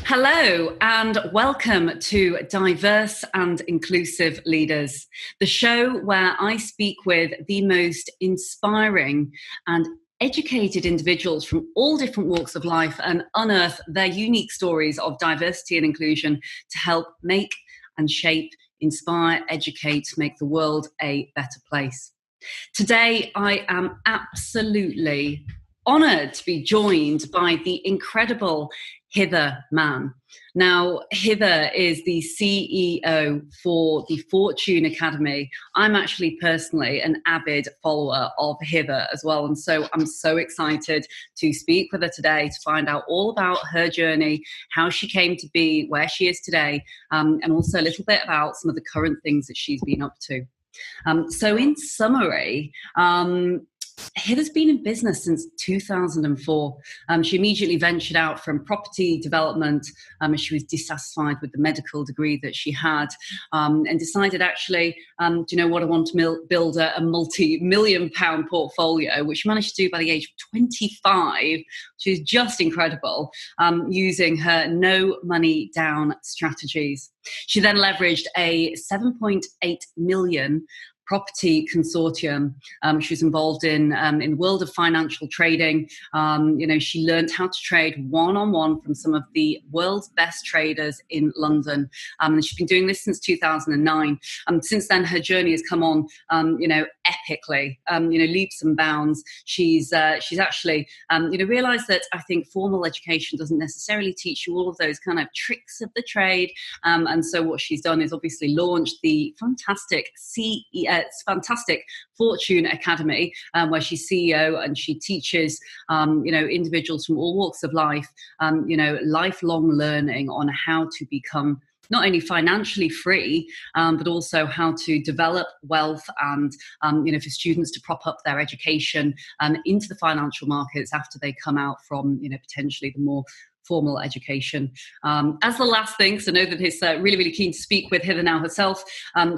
Hello and welcome to Diverse and Inclusive Leaders, the show where I speak with the most inspiring and educated individuals from all different walks of life and unearth their unique stories of diversity and inclusion to help make and shape, inspire, educate, make the world a better place. Today, I am absolutely honoured to be joined by the incredible Hither Mann. Now, Hither is the CEO for the Fortune Academy. I'm actually personally an avid follower of Hither as well. And so I'm so excited to speak with her today to find out all about her journey, how she came to be where she is today, and also a little bit about some of the current things that she's been up to. So in summary, Hither's been in business since 2004. She immediately ventured out from property development as she was dissatisfied with the medical degree that she had, and decided actually, do you know what, I want to build a multi-million pound portfolio, which she managed to do by the age of 25, which is just incredible, using her no money down strategies. She then leveraged a 7.8 million property consortium. She was involved in the world of financial trading. She learned how to trade one-on-one from some of the world's best traders in London. And she's been doing this since 2009. Since then, her journey has come on, epically, leaps and bounds. She's actually, realized that I think formal education doesn't necessarily teach you all of those kind of tricks of the trade. And so what she's done is obviously launched the fantastic Fortune Academy, where she's CEO and she teaches, individuals from all walks of life, lifelong learning on how to become not only financially free, but also how to develop wealth and, for students to prop up their education into the financial markets after they come out from, potentially the more formal education. As the last thing, so know that he's really, really keen to speak with Hither now herself.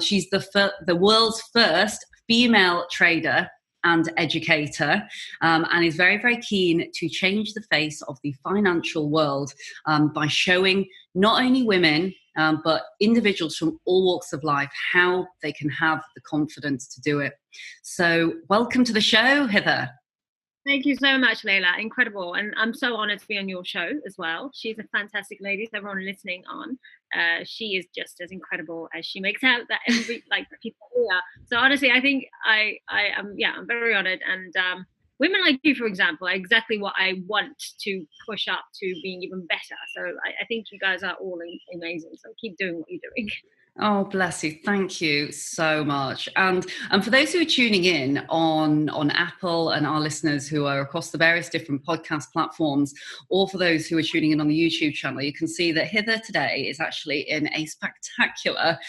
She's the world's first female trader and educator, and is very, very keen to change the face of the financial world by showing not only women, but individuals from all walks of life how they can have the confidence to do it. So welcome to the show, Hither. Thank you so much, Leila. Incredible. And I'm so honored to be on your show as well. She's a fantastic lady. So everyone listening on, she is just as incredible as she makes out that people here. So honestly, I think I'm very honored. And women like you, for example, are exactly what I want to push up to being even better. So I think you guys are all amazing. So keep doing what you're doing. Oh, bless you. Thank you so much. And for those who are tuning in on Apple and our listeners who are across the various different podcast platforms, or for those who are tuning in on the YouTube channel, you can see that Hither today is actually in a spectacular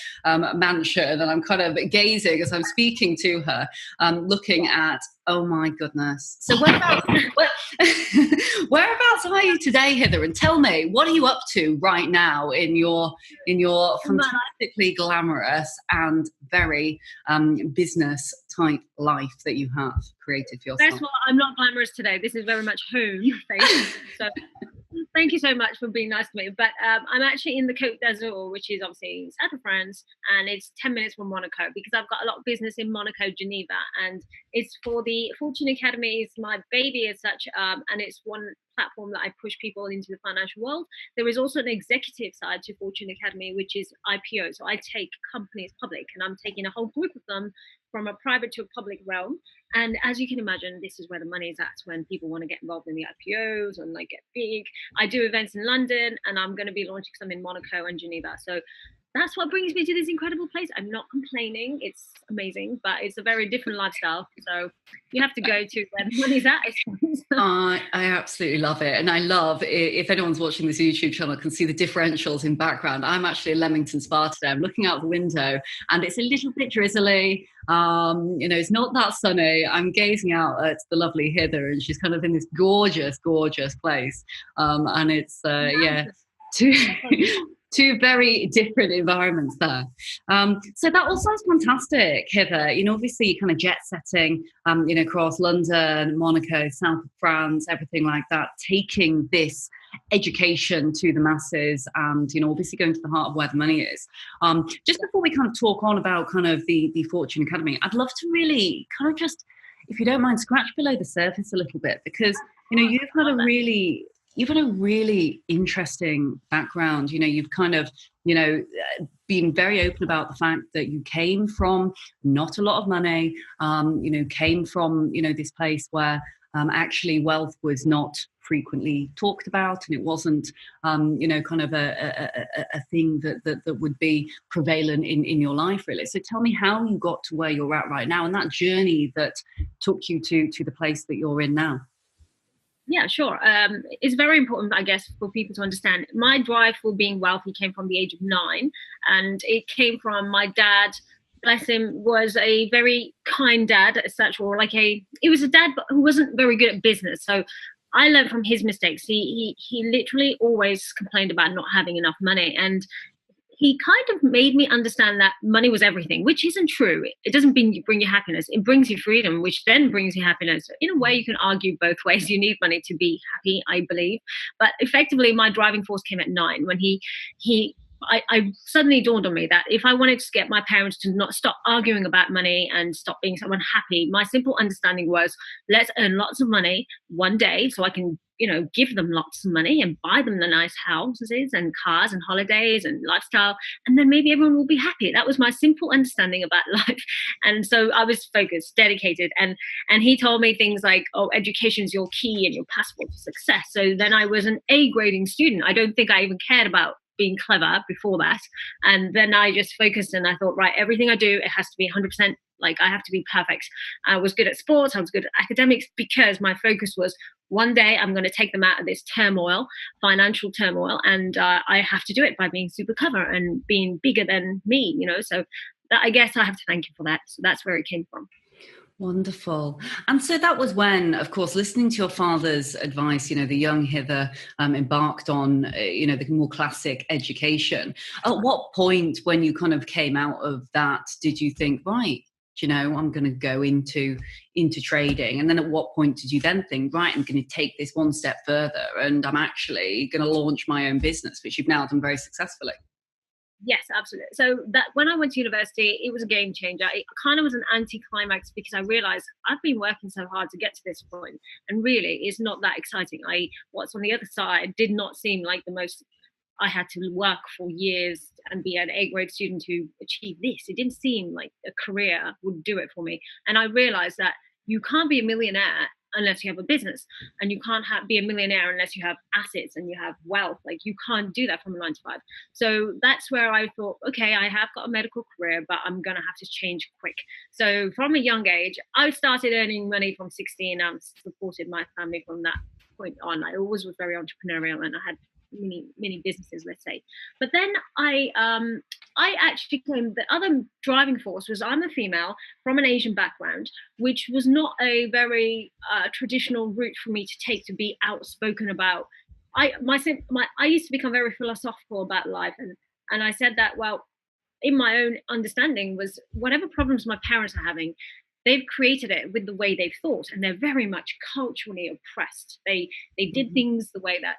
mansion. And I'm kind of gazing as I'm speaking to her, looking at, oh my goodness. So whereabouts are you today, Hither? And tell me, what are you up to right now in your fantastically glamorous and very business type life that you have created for yourself? First of all, I'm not glamorous today. This is very much home based. So thank you so much for being nice to me. But I'm actually in the Côte d'Azur, which is obviously south of France, and it's 10 minutes from Monaco because I've got a lot of business in Monaco, Geneva, and it's for the Fortune Academy. It's my baby as such, and it's one platform that I push people into the financial world. There is also an executive side to Fortune Academy, which is IPO. So I take companies public, and I'm taking a whole group of them from a private to a public realm. And as you can imagine, this is where the money is at when people want to get involved in the IPOs and get big. I do events in London, and I'm going to be launching some in Monaco and Geneva. So that's what brings me to this incredible place. I'm not complaining. It's amazing, but it's a very different lifestyle. So you have to go to where the money's at, I suppose. I absolutely love it. And I love, if anyone's watching this YouTube channel can see the differentials in background. I'm actually in Leamington Spa today. I'm looking out the window and it's a little bit drizzly. It's not that sunny. I'm gazing out at the lovely Hither, and she's kind of in this gorgeous, gorgeous place. And it's, Two very different environments there. So that all sounds fantastic, Hither. Obviously you're kind of jet setting, across London, Monaco, south of France, everything like that, taking this education to the masses and, obviously going to the heart of where the money is. Just before we kind of talk on about kind of the Fortune Academy, I'd love to really kind of just, if you don't mind, scratch below the surface a little bit, because, you've had a really interesting background. You've kind of, been very open about the fact that you came from not a lot of money, came from, this place where actually wealth was not frequently talked about, and it wasn't, kind of a thing that would be prevalent in your life, really. So tell me how you got to where you're at right now, and that journey that took you to the place that you're in now. Yeah, sure. It's very important, I guess, for people to understand. My drive for being wealthy came from the age of 9, and it came from my dad. Bless him, was a very kind dad as such, or he was a dad, but who wasn't very good at business. So I learned from his mistakes. He literally always complained about not having enough money, and he kind of made me understand that money was everything, which isn't true. It doesn't bring you happiness. It brings you freedom, which then brings you happiness. In a way, you can argue both ways. You need money to be happy, I believe. But effectively, my driving force came at 9 when I suddenly dawned on me that if I wanted to get my parents to not stop arguing about money and stop being so unhappy, my simple understanding was, let's earn lots of money one day so I can, give them lots of money and buy them the nice houses and cars and holidays and lifestyle. And then maybe everyone will be happy. That was my simple understanding about life. And so I was focused, dedicated. And he told me things like, oh, education is your key and your passport to success. So then I was an A grading student. I don't think I even cared about being clever before that. And then I just focused and I thought, right, everything I do, it has to be 100%, I have to be perfect. I was good at sports, I was good at academics, because my focus was, one day I'm going to take them out of this turmoil, financial turmoil, and I have to do it by being super clever and being bigger than me, So I guess I have to thank you for that. So that's where it came from. Wonderful. And so that was when, of course, listening to your father's advice, the young Hither embarked on, the more classic education. At what point, when you kind of came out of that, did you think, right, I'm going to go into trading? And then at what point did you then think, right, I'm going to take this one step further and I'm actually going to launch my own business, which you've now done very successfully? Yes, absolutely. So that when I went to university, it was a game changer. It kind of was an anti-climax because I realized I've been working so hard to get to this point, and really it's not that exciting. What's on the other side did not seem like the most. I had to work for years and be an A-grade student to achieve this. It didn't seem like a career would do it for me. And I realized that you can't be a millionaire unless you have a business, and you can't be a millionaire unless you have assets and you have wealth. You can't do that from a 9 to 5. So that's where I thought, okay, I have got a medical career, but I'm gonna have to change quick. So from a young age, I started earning money from 16 and supported my family from that point on. I always was very entrepreneurial, and I had many businesses, let's say. But then I actually came, the other driving force was, I'm a female from an Asian background, which was not a very traditional route for me to take, to be outspoken about. I used to become very philosophical about life, and I said that, well, in my own understanding was, whatever problems my parents are having, they've created it with the way they've thought, and they're very much culturally oppressed. They did things the way that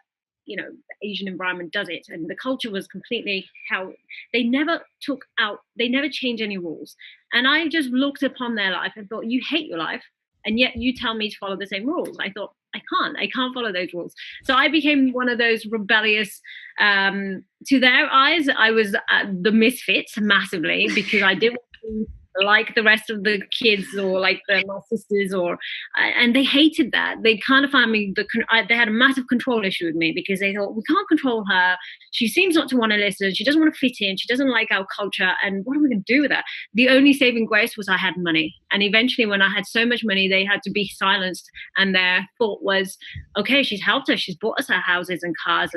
the Asian environment does it, and the culture was completely how they never changed any rules. And I just looked upon their life and thought, you hate your life, and yet you tell me to follow the same rules. I thought, I can't follow those rules. So I became one of those rebellious, to their eyes, I was the misfit massively, because I didn't like the rest of the kids, or like my sisters, and they hated that. They kind of found me, they had a massive control issue with me, because they thought, we can't control her. She seems not to want to listen. She doesn't want to fit in. She doesn't like our culture. And what are we going to do with her? The only saving grace was I had money. And eventually, when I had so much money, they had to be silenced. And their thought was, okay, she's helped us. She's bought us our houses and cars.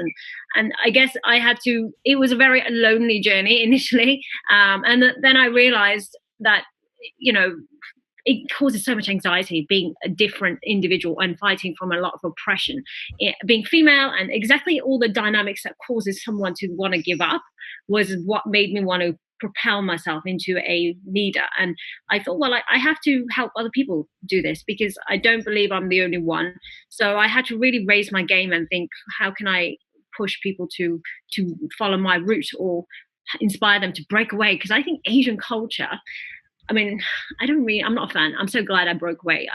And I guess I had to, it was a very lonely journey initially. And then I realized that, it causes so much anxiety being a different individual and fighting from a lot of oppression. Being female and exactly all the dynamics that causes someone to want to give up was what made me want to propel myself into a leader. And I thought, well, I have to help other people do this because I don't believe I'm the only one. So I had to really raise my game and think, how can I push people to follow my route or inspire them to break away? Because I think Asian culture, I mean, I'm not a fan. I'm so glad I broke away.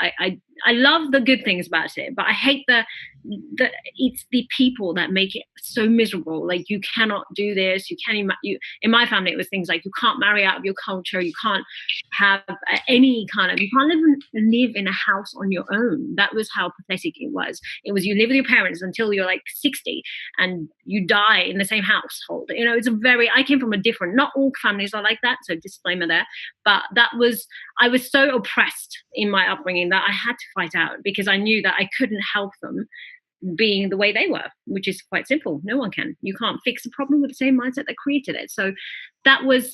I love the good things about it, but I hate it's the people that make it so miserable. Like, you cannot do this. In my family, it was things like you can't marry out of your culture. You can't have you can't even live in a house on your own. That was how pathetic it was. It was, you live with your parents until you're like 60 and you die in the same household. I came from not all families are like that. So disclaimer there, but I was so oppressed in my upbringing that I had to fight out because I knew that I couldn't help them being the way they were, which is quite simple. No one can. You can't fix a problem with the same mindset that created it. So that was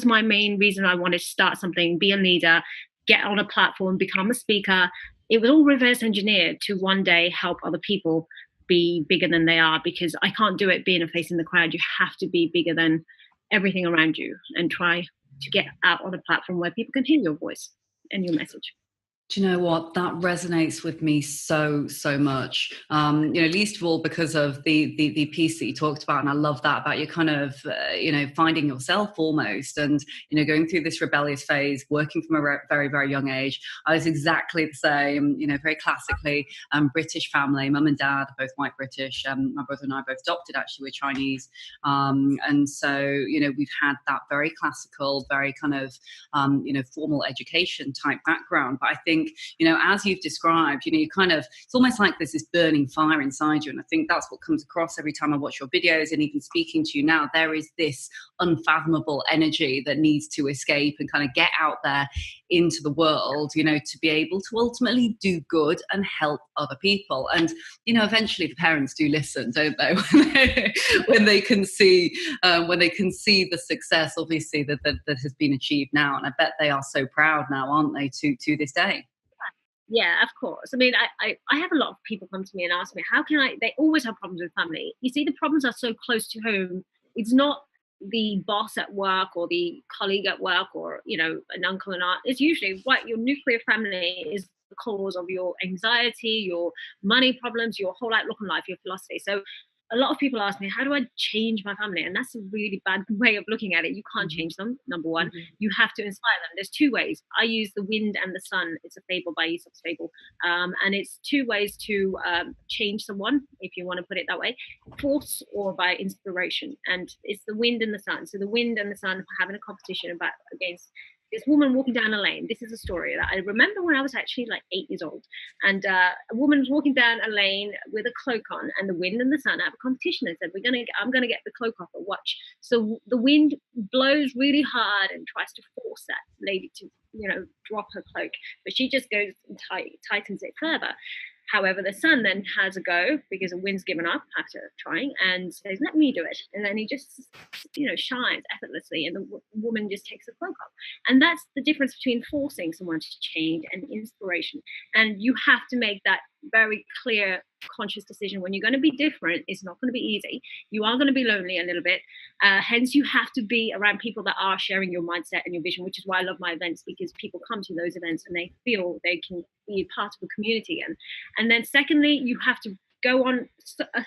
my main reason I wanted to start something, be a leader, get on a platform, become a speaker. It was all reverse engineered to one day help other people be bigger than they are, because I can't do it being a face in the crowd. You have to be bigger than everything around you and try to get out on a platform where people can hear your voice and your message. Do you know what? That resonates with me so much. Least of all because of the piece that you talked about, and I love that about you kind of, finding yourself almost, and going through this rebellious phase, working from a very, very young age. I was exactly the same. Very classically British family. Mum and dad are both white British. My brother and I are both adopted. Actually, we're Chinese, and so we've had that very classical, very kind of formal education type background. But I think, as you've described, you kind of, it's almost like there's this burning fire inside you. And I think that's what comes across every time I watch your videos, and even speaking to you now. There is this unfathomable energy that needs to escape and kind of get out there into the world, to be able to ultimately do good and help other people. And, eventually the parents do listen, don't they? when they can see the success, obviously, that has been achieved now. And I bet they are so proud now, aren't they, to this day? Yeah, of course. I mean, I have a lot of people come to me and ask me, they always have problems with family. You see, the problems are so close to home. It's not the boss at work or the colleague at work or, an uncle and aunt. It's usually what your nuclear family is the cause of your anxiety, your money problems, your whole outlook on life, your philosophy. So a lot of people ask me, how do I change my family? And that's a really bad way of looking at it. You can't change them, number one. You have to inspire them. There's two ways. I use the wind and the sun. It's a fable by Aesop's fable. And it's two ways to change someone, if you want to put it that way: force or by inspiration. And it's the wind and the sun. So the wind and the sun are having a competition against this woman walking down a lane. This is a story that I remember when I was actually like 8 years old. And a woman was walking down a lane with a cloak on, and the wind and the sun have a competition. They said, I'm going to get the cloak off her, watch. So the wind blows really hard and tries to force that lady to, drop her cloak. But she just goes and tightens it further. However, the sun then has a go because the wind's given up after trying and says, let me do it. And then he just, shines effortlessly, and the woman just takes the cloak off. And that's the difference between forcing someone to change and inspiration. And you have to make that very clear, conscious decision. When you're going to be different, it's not going to be easy. You are going to be lonely a little bit. Hence, you have to be around people that are sharing your mindset and your vision, which is why I love my events, because people come to those events and they feel they can be a part of a community. And then secondly, you have to go on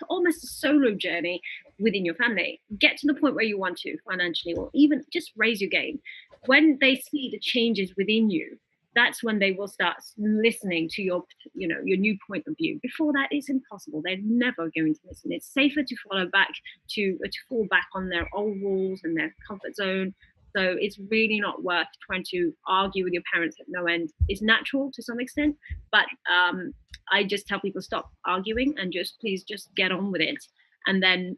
almost a solo journey within your family. Get to the point where you want to financially, or even just raise your game. When they see the changes within you, that's when they will start listening to your new point of view. Before that, it's impossible. They're never going to listen. It's safer to fall back on their old rules and their comfort zone. So it's really not worth trying to argue with your parents at no end. It's natural to some extent, but I just tell people, stop arguing and please just get on with it, and then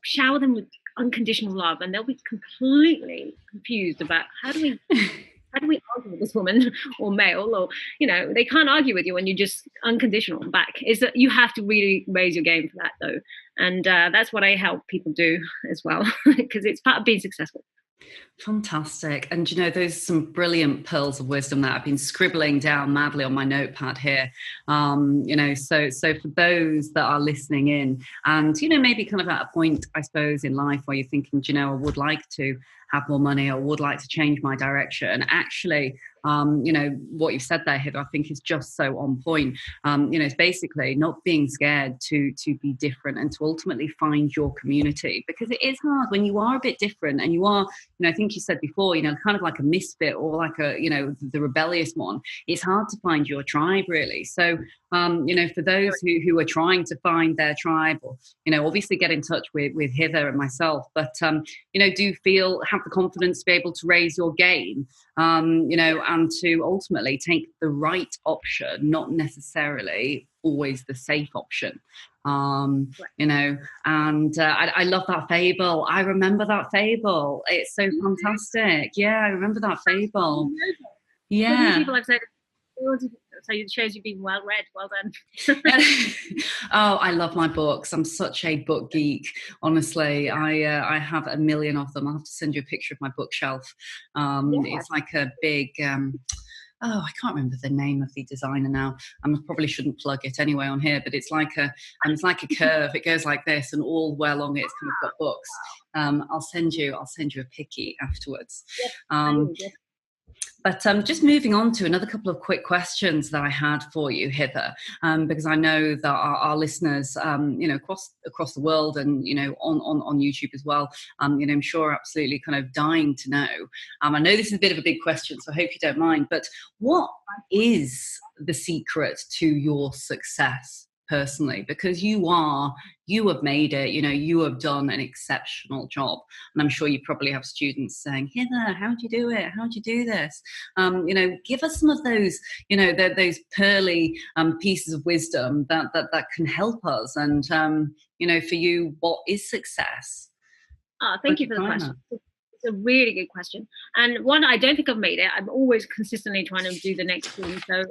shower them with unconditional love, and they'll be completely confused about how do we argue with this woman or male, or they can't argue with you when you just unconditional back. Is that you have to really raise your game for that, though, and that's what I help people do as well, because it's part of being successful. Fantastic. And those are some brilliant pearls of wisdom that I've been scribbling down madly on my notepad here. So for those that are listening in and, maybe kind of at a point, I suppose, in life where you're thinking, I would like to have more money or would like to change my direction. Actually, what you've said there, Hither, I think is just so on point. It's basically not being scared to be different and to ultimately find your community, because it is hard when you are a bit different and you are, I think you said before, kind of like a misfit or like the rebellious one. It's hard to find your tribe, really. So, for those who are trying to find their tribe, or, obviously get in touch with Hither and myself, but, do have the confidence to be able to raise your game, and to ultimately take the right option, not necessarily always the safe option. And I love that fable. I remember that fable. It's so fantastic. Yeah, I remember that fable. Yeah. People have said, so it shows you've been well read. Well done. Oh, I love my books. I'm such a book geek. Honestly, I have a million of them. I'll have to send you a picture of my bookshelf. It's like a big. I can't remember the name of the designer now. I probably shouldn't plug it anyway on here, but it's like a curve. It goes like this, and all the way along it's kind of got books. I'll send you a picky afterwards. But just moving on to another couple of quick questions that I had for you, Hither, because I know that our listeners, across the world and, on YouTube as well, I'm sure are absolutely kind of dying to know. I know this is a bit of a big question, so I hope you don't mind, but what is the secret to your success personally? Because you have made it, you have done an exceptional job. And I'm sure you probably have students saying, Hither, how'd you do it? How'd you do this? Give us some of those, those pearly pieces of wisdom that can help us. And, for you, what is success? Thank you for the question. It's a really good question. And one, I don't think I've made it. I'm always consistently trying to do the next thing. So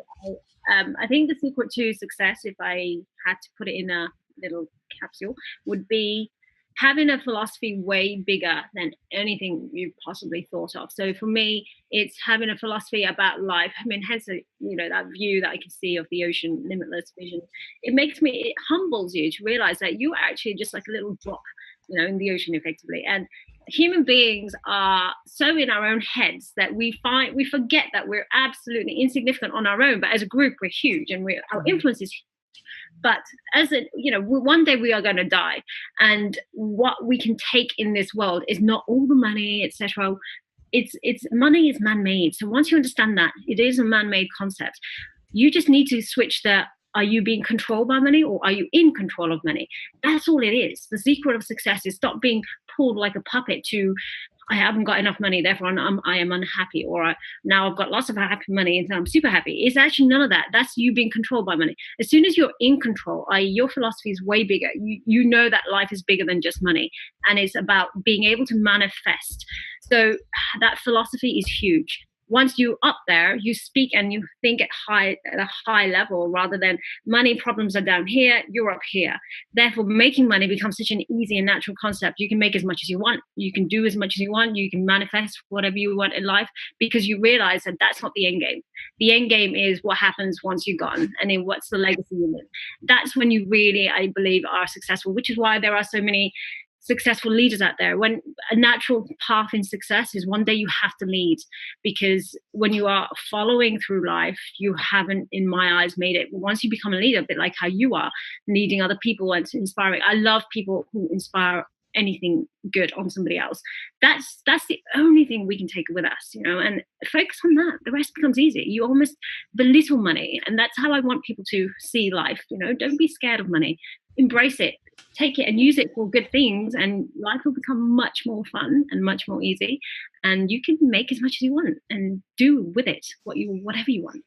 I think the secret to success, if I had to put it in a little capsule, would be having a philosophy way bigger than anything you've possibly thought of. So for me, it's having a philosophy about life. I mean, hence, that view that I can see of the ocean, limitless vision. It humbles you to realize that you are actually just like a little drop, in the ocean effectively. And human beings are so in our own heads that we forget that we're absolutely insignificant on our own, but as a group we're huge and our influence is huge. But one day we are going to die, and what we can take in this world is not all the money, etc. It's money is man-made. So once you understand that it is a man-made concept, you just need to switch are you being controlled by money or are you in control of money? That's all it is. The secret of success is stop being pulled like a puppet to, I haven't got enough money, therefore I am unhappy, or now I've got lots of happy money and I'm super happy. It's actually none of that. That's you being controlled by money. As soon as you're in control, your philosophy is way bigger. You know that life is bigger than just money, and it's about being able to manifest. So that philosophy is huge. Once you're up there, you speak and you think at a high level, rather than money problems are down here, you're up here. Therefore, making money becomes such an easy and natural concept. You can make as much as you want. You can do as much as you want. You can manifest whatever you want in life, because you realize that that's not the end game. The end game is what happens once you're gone, and then what's the legacy you live. That's when you really, I believe, are successful, which is why there are so many successful leaders out there. When a natural path in success is one day you have to lead, because when you are following through life, you haven't, in my eyes, made it. Once you become a leader, a bit like how you are, leading other people and inspiring. I love people who inspire anything good on somebody else. That's the only thing we can take with us, and focus on that. The rest becomes easy. You almost belittle money, and that's how I want people to see life. Don't be scared of money. Embrace it, take it and use it for good things, and life will become much more fun and much more easy, and you can make as much as you want and do with it whatever you want.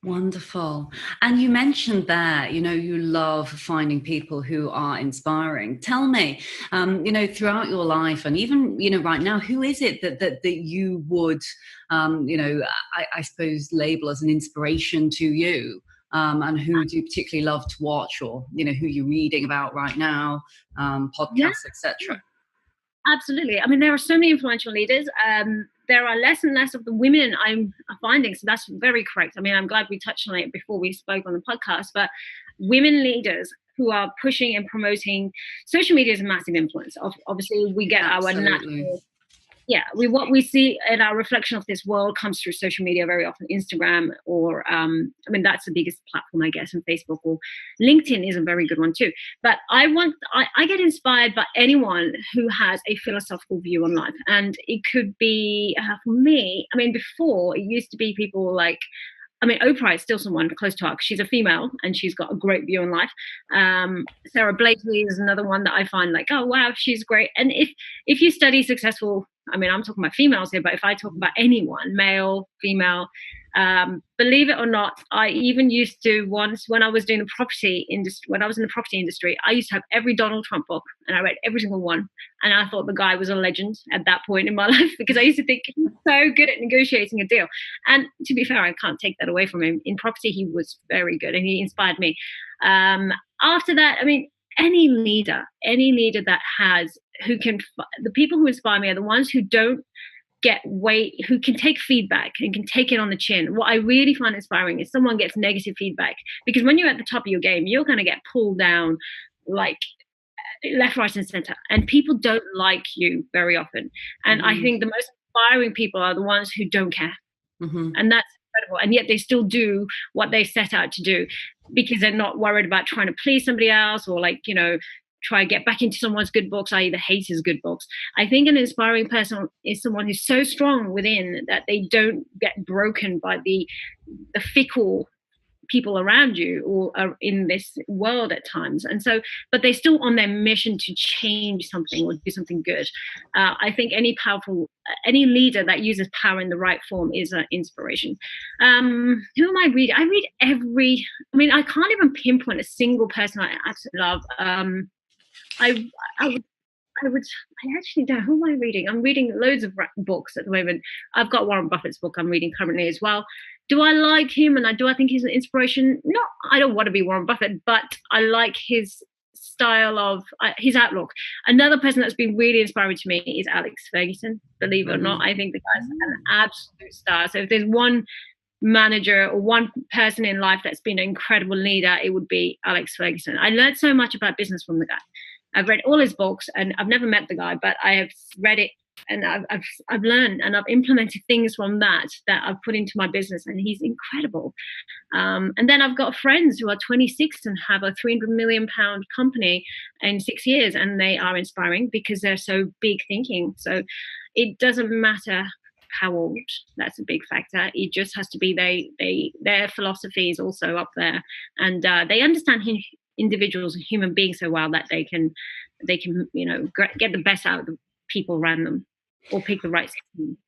Wonderful. And you mentioned there, you love finding people who are inspiring. Tell me, throughout your life and even, right now, who is it that you would, I suppose, label as an inspiration to you? And who do you particularly love to watch, or, who you're reading about right now, podcasts, etc.? Absolutely. I mean, there are so many influential leaders. There are less and less of the women I'm finding. So that's very correct. I mean, I'm glad we touched on it before we spoke on the podcast, but women leaders who are pushing and promoting social media is a massive influence. Obviously, we get Absolutely. our natural, what we see in our reflection of this world comes through social media very often, Instagram, or I mean, that's the biggest platform, I guess, and Facebook, or LinkedIn is a very good one too. But I get inspired by anyone who has a philosophical view on life. And it could be, for me, I mean, before it used to be people like, I mean, Oprah is still someone close to her. She's a female and she's got a great view on life. Sarah Blakely is another one that I find like, oh, wow, she's great. And if you study successful, I mean, I'm talking about females here, but if I talk about anyone, male, female, believe it or not, I even used to once, when I was doing the property industry, when I was in the property industry, I used to have every Donald Trump book and I read every single one. And I thought the guy was a legend at that point in my life, because I used to think he's so good at negotiating a deal. And to be fair, I can't take that away from him. In property, he was very good and he inspired me. After that, I mean, any leader that has, the people who inspire me are the ones who don't get weight, who can take feedback and can take it on the chin. What I really find inspiring is someone gets negative feedback, because when you're at the top of your game, you're going to get pulled down like left, right, and center. And people don't like you very often. And I think the most inspiring people are the ones who don't care. And that's incredible. And yet they still do what they set out to do, because they're not worried about trying to please somebody else, or like, try to get back into someone's good books, i.e. the haters' good books. I think an inspiring person is someone who's so strong within that they don't get broken by the fickle people around you or are in this world at times. And so, but they're still on their mission to change something or do something good. I think any leader that uses power in the right form is an inspiration. Who am I reading? I read I can't even pinpoint a single person I absolutely love. I actually don't. Who am I reading? I'm reading loads of books at the moment. I've got Warren Buffett's book I'm reading currently as well. Do I like him and do I think he's an inspiration? No, I don't want to be Warren Buffett, but I like his style of his outlook. Another person that's been really inspiring to me is Alex Ferguson. Believe it or not, I think the guy's an absolute star. So if there's one manager or one person in life that's been an incredible leader, it would be Alex Ferguson. I learned so much about business from the guy. I've read all his books and I've never met the guy, but I have read it and I've learned and I've implemented things from that I've put into my business, and he's incredible. And then I've got friends who are 26 and have a £300 million company in 6 years, and they are inspiring because they're so big thinking. So it doesn't matter how old, that's a big factor. It just has to be their philosophy is also up there, and they understand individuals and human beings so well that they can get the best out of the people around them or pick the right system.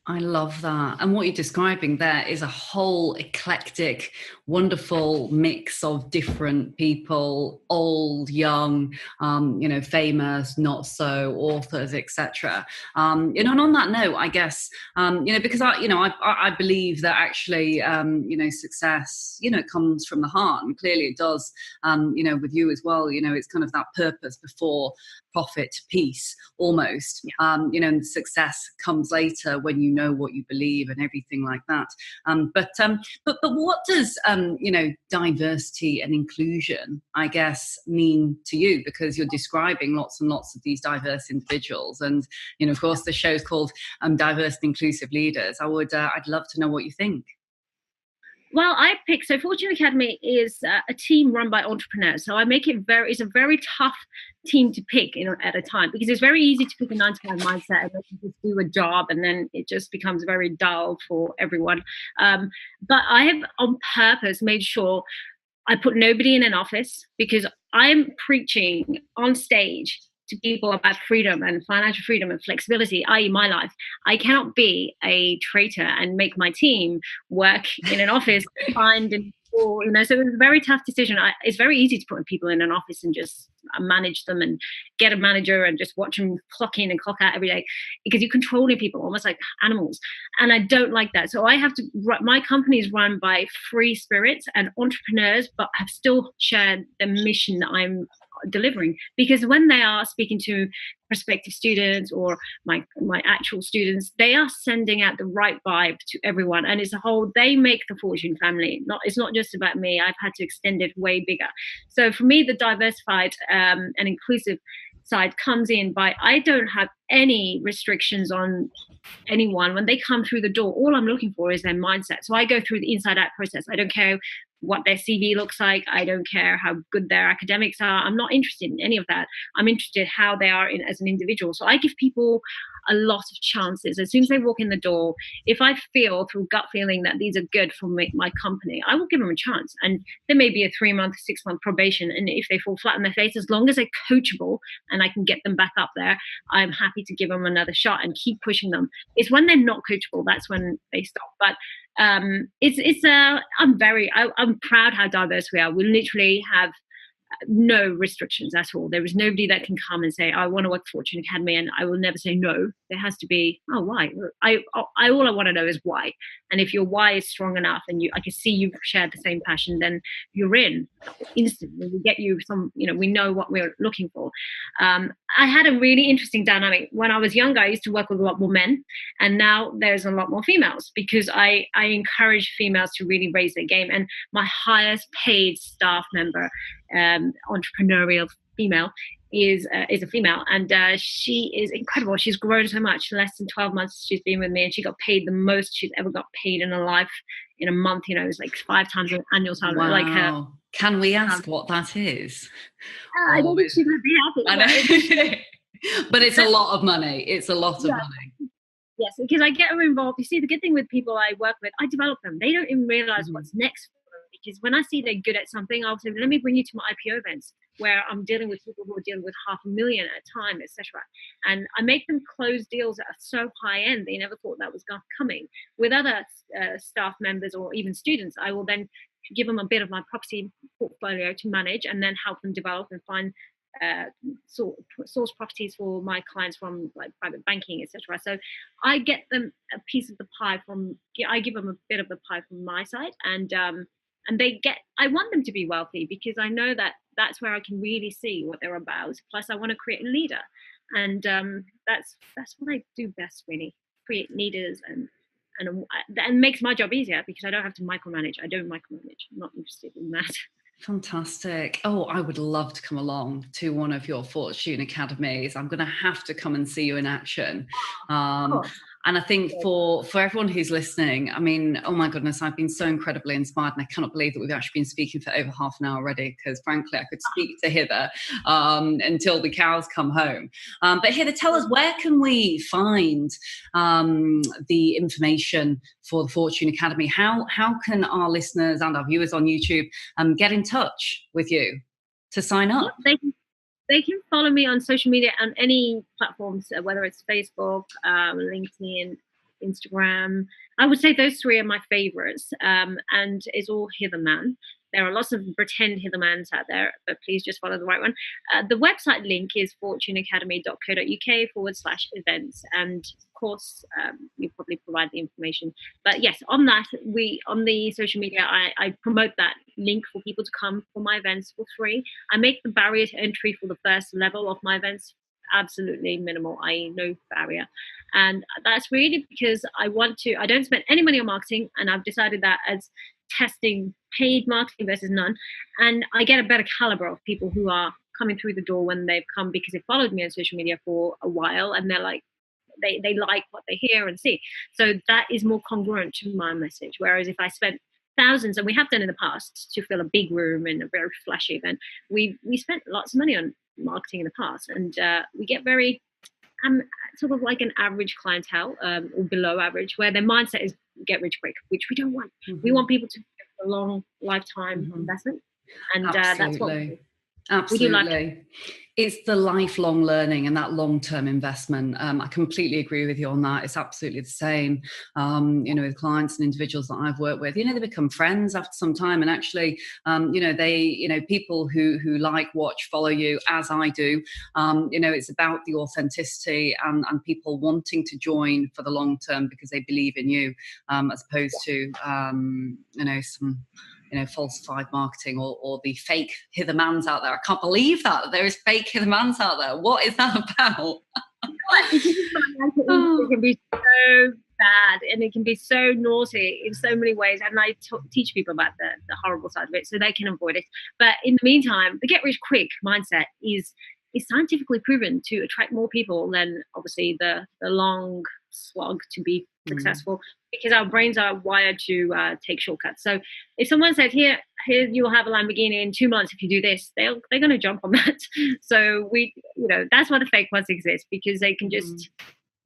I love that. And what you're describing there is a whole eclectic, wonderful mix of different people, old, young, famous, not so, authors, etc. And on that note, I guess, because I believe that actually, success, it comes from the heart, and clearly it does, with you as well, it's kind of that purpose before profit piece almost, and success comes later when you know what you believe and everything like that. But what does diversity and inclusion, I guess, mean to you? Because you're describing lots and lots of these diverse individuals, and of course the show's called Diverse and Inclusive Leaders. I'd love to know what you think. Well, so Fortune Academy is a team run by entrepreneurs. So I make it's a very tough team to pick at a time, because it's very easy to pick a 9-to-5 mindset and just do a job, and then it just becomes very dull for everyone. But I have on purpose made sure I put nobody in an office, because I'm preaching on stage to people about freedom and financial freedom and flexibility, i.e. my life. I cannot be a traitor and make my team work in an office, so it was a very tough decision. It's very easy to put people in an office and just manage them and get a manager and just watch them clock in and clock out every day, because you're controlling people almost like animals. And I don't like that. So my company is run by free spirits and entrepreneurs, but have still shared the mission that I'm delivering. Because when they are speaking to prospective students or my actual students, they are sending out the right vibe to everyone, and they make the Fortune family. It's not just about me. I've had to extend it way bigger. So for me, the diversified and inclusive side comes in by, I don't have any restrictions on anyone. When they come through the door, all I'm looking for is their mindset. So I go through the inside out process. I don't care what their CV looks like. I don't care how good their academics are. I'm not interested in any of that. I'm interested in how they are as an individual. So I give people a lot of chances. As soon as they walk in the door, if I feel through gut feeling that these are good for my company, I will give them a chance. And there may be a 3-month, 6-month probation. And if they fall flat on their face, as long as they're coachable and I can get them back up there, I'm happy to give them another shot and keep pushing them. It's when they're not coachable, that's when they stop. But I'm proud how diverse we are. We literally have no restrictions at all. There is nobody that can come and say, I want to work for Fortune Academy, and I will never say no. There has to be, oh, why? All I want to know is why. And if your why is strong enough and I can see you've shared the same passion, then you're in instantly. We get you we know what we're looking for. I had a really interesting dynamic. When I was younger, I used to work with a lot more men, and now there's a lot more females, because I encourage females to really raise their game. And my highest paid staff member, entrepreneurial female, is a female, and she is incredible. She's grown so much. Less than 12 months she's been with me, and she got paid the most she's ever got paid in her life in a month. It was like 5 times her annual salary. Wow. Like her. Can we ask what that is? I don't think she's going to be happy. But it's a lot of money. It's a lot of money. Yes, because I get her involved. You see, the good thing with people I work with, I develop them. They don't even realize what's next for them, because when I see they're good at something, I'll say, let me bring you to my IPO events, where I'm dealing with people who are dealing with $500,000 at a time, etc. And I make them close deals that are so high end they never thought that was coming. With other staff members or even students, I will then give them a bit of my property portfolio to manage, and then help them develop and find source properties for my clients from like private banking, etc. So I get them a piece of the pie I give them a bit of the pie from my side, and I want them to be wealthy, because I know that that's where I can really see what they're about. Plus I want to create a leader, and that's what I do best, really, create leaders, and makes my job easier, because I don't have to micromanage. I don't micromanage. I'm not interested in that. Fantastic. Oh, I would love to come along to one of your Fortune Academies. I'm going to have to come and see you in action. And I think for everyone who's listening, I mean, oh my goodness, I've been so incredibly inspired, and I cannot believe that we've actually been speaking for over half an hour already, because frankly, I could speak to Hither until the cows come home. But Hither, tell us, where can we find the information for the Fortune Academy? How can our listeners and our viewers on YouTube get in touch with you to sign up? They can follow me on social media on any platforms, whether it's Facebook, LinkedIn, Instagram. I would say those 3 are my favorites, and it's all Hither Mann. There are lots of pretend Hither Manns out there, but please just follow the right one. The website link is fortuneacademy.co.uk/events. And of course, you probably provide the information. But yes, on that, on the social media, I promote that link for people to come for my events for free. I make the barrier to entry for the first level of my events absolutely minimal, i.e. no barrier. And that's really because I don't spend any money on marketing, and I've decided that as testing paid marketing versus none, and I get a better caliber of people who are coming through the door when they've come because they followed me on social media for a while, and they're like, they like what they hear and see. So that is more congruent to my message. Whereas if I spent thousands, and we have done in the past, to fill a big room and a very flashy event, we spent lots of money on marketing in the past, and we get very sort of like an average clientele, or below average, where their mindset is get rich quick, which we don't want. We want people to get a long lifetime investment, and that's what we do. Absolutely. It's the lifelong learning and that long-term investment. I completely agree with you on that. It's absolutely the same. With clients and individuals that I've worked with, they become friends after some time. And actually, people who like, watch, follow you, as I do, it's about the authenticity and people wanting to join for the long term because they believe in you, as opposed to, some falsified marketing or the fake Hither Manns out there. I can't believe that there is fake Hither Manns out there. What is that about? It can be so bad and it can be so naughty in so many ways, and I teach people about the horrible side of it so they can avoid it. But in the meantime, the get rich quick mindset is scientifically proven to attract more people than obviously the long slog to be successful, because our brains are wired to take shortcuts. So if someone says here you'll have a Lamborghini in 2 months if you do this, they're going to jump on that. So that's why the fake ones exist, because they can just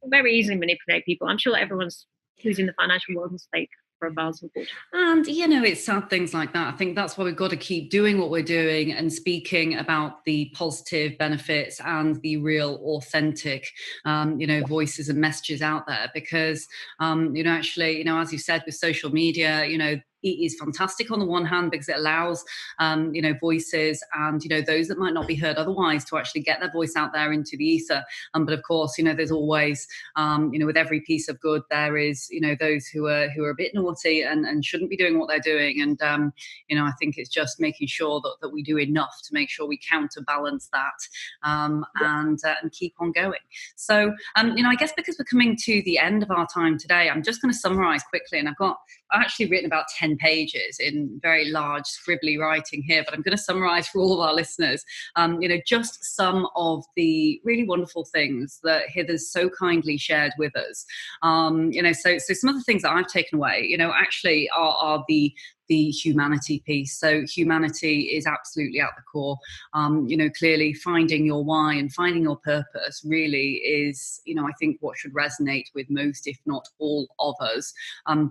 very easily manipulate people. I'm sure everyone's who's in the financial world has fake profiles, unfortunately. And it's sad things like that. I think that's why we've got to keep doing what we're doing and speaking about the positive benefits and the real authentic voices and messages out there, because actually, as you said, with social media, it is fantastic on the one hand because it allows voices and those that might not be heard otherwise to actually get their voice out there into the ether, but of course there's always with every piece of good there is those who are a bit naughty and shouldn't be doing what they're doing, and I think it's just making sure that we do enough to make sure we counterbalance that and keep on going. So I guess because we're coming to the end of our time today, I'm just going to summarize quickly, and I've actually written about 10 pages in very large scribbly writing here, but I'm going to summarize for all of our listeners, just some of the really wonderful things that Hither's so kindly shared with us. So some of the things that I've taken away, actually are the humanity piece. So humanity is absolutely at the core. Clearly finding your why and finding your purpose really is, I think what should resonate with most, if not all of us,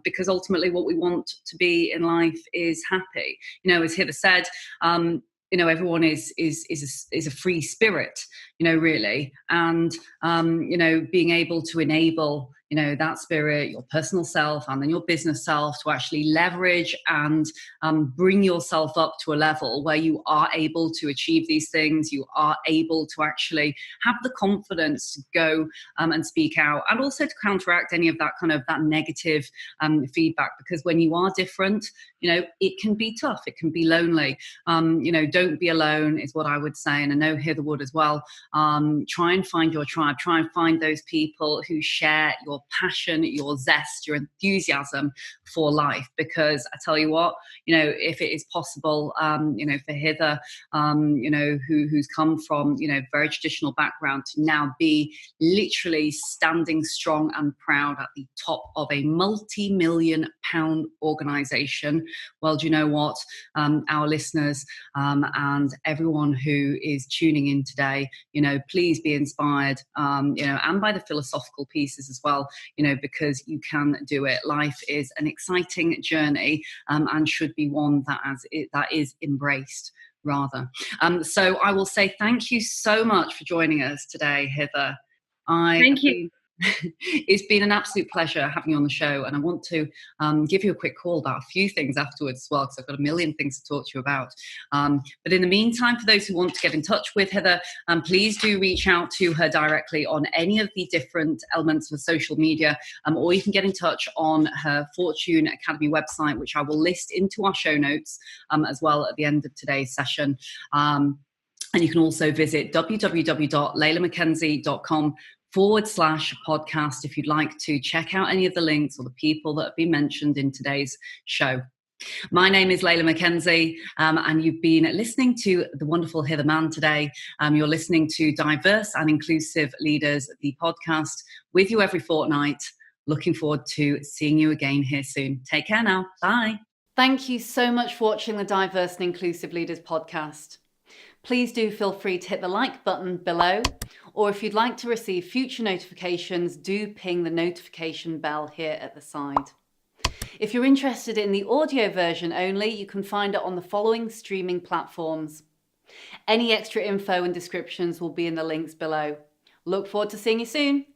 because ultimately what we want to be in life is happy. As Hither said, everyone is a free spirit, really, and being able to enable that spirit, your personal self and then your business self, to actually leverage and bring yourself up to a level where you are able to achieve these things. You are able to actually have the confidence to go and speak out, and also to counteract any of that that negative feedback, because when you are different, it can be tough, it can be lonely. Don't be alone is what I would say, and I know Hither would as well. Try and find your tribe, try and find those people who share your passion, your zest, your enthusiasm for life, because I tell you what, if it is possible, for Hither, who's come from, very traditional background, to now be literally standing strong and proud at the top of a multi-million pound organization. Well, do you know what, our listeners and everyone who is tuning in today, please be inspired, and by the philosophical pieces as well, because you can do it. Life is an exciting journey, and should be one that is embraced, rather. So I will say thank you so much for joining us today, Hither. Thank you. It's been an absolute pleasure having you on the show, and I want to give you a quick call about a few things afterwards as well, because I've got a million things to talk to you about. But in the meantime, for those who want to get in touch with Hither, please do reach out to her directly on any of the different elements of social media, or you can get in touch on her Fortune Academy website, which I will list into our show notes as well at the end of today's session. And you can also visit www.leilamckenzie.com/podcast if you'd like to check out any of the links or the people that have been mentioned in today's show. My name is Leila McKenzie, and you've been listening to the wonderful Hither Mann today. You're listening to Diverse and Inclusive Leaders, the podcast, with you every fortnight. Looking forward to seeing you again here soon. Take care now. Bye. Thank you so much for watching the Diverse and Inclusive Leaders podcast. Please do feel free to hit the like button below, or if you'd like to receive future notifications, do ping the notification bell here at the side. If you're interested in the audio version only, you can find it on the following streaming platforms. Any extra info and descriptions will be in the links below. Look forward to seeing you soon.